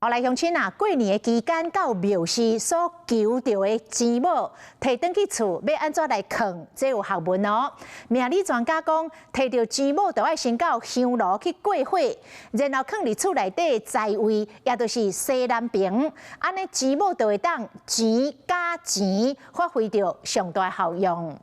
后来乡亲啊，过年的期间到庙市所求到的钱某，摕转去厝要安怎来藏？这有学问哦。命理专家讲，摕到钱某就要先到香炉去过火，然后藏伫厝内底财位，也就是西南边，安尼钱某就会当钱加钱，发挥着上大效用。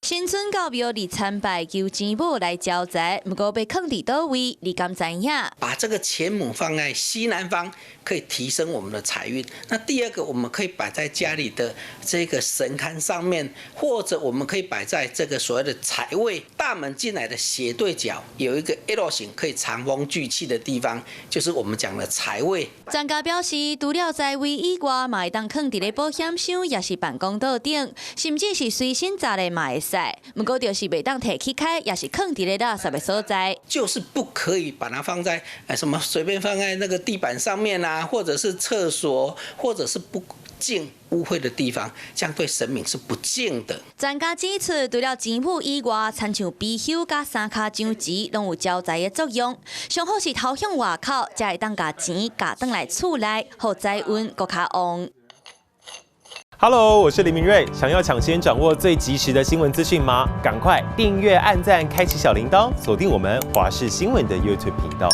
新春到庙里参拜求钱母来招财，不过要放伫倒位，你敢知影？把这个钱母放在西南方，可以提升我们的财运。那第二个，我们可以摆在家里的这个神龛上面，或者我们可以摆在这个所谓的财位大门进来的斜对角，有一个 L 型可以藏风聚气的地方，就是我们讲的财位。专家表示，除了财位以外，嘛会当放伫咧保险箱，也是办公桌顶，甚至是随身杂的嘛会。 不过就是袂当摕起开，也是放伫咧垃圾的所在，就是不可以把它放在什么随便放在那个地板上面啊，或者是厕所，或者是不敬污秽的地方，这样对神明是不敬的。专家指出，除了钱母以外，亲像貔貅甲三脚掌钱，拢有招财的作用。上好是头向外口，才会当把钱夹转来厝内，互财运更较旺。 Hello， 我是林明瑞。想要抢先掌握最及时的新闻资讯吗？赶快订阅、按赞、开启小铃铛，锁定我们华视新闻的 YouTube 频道。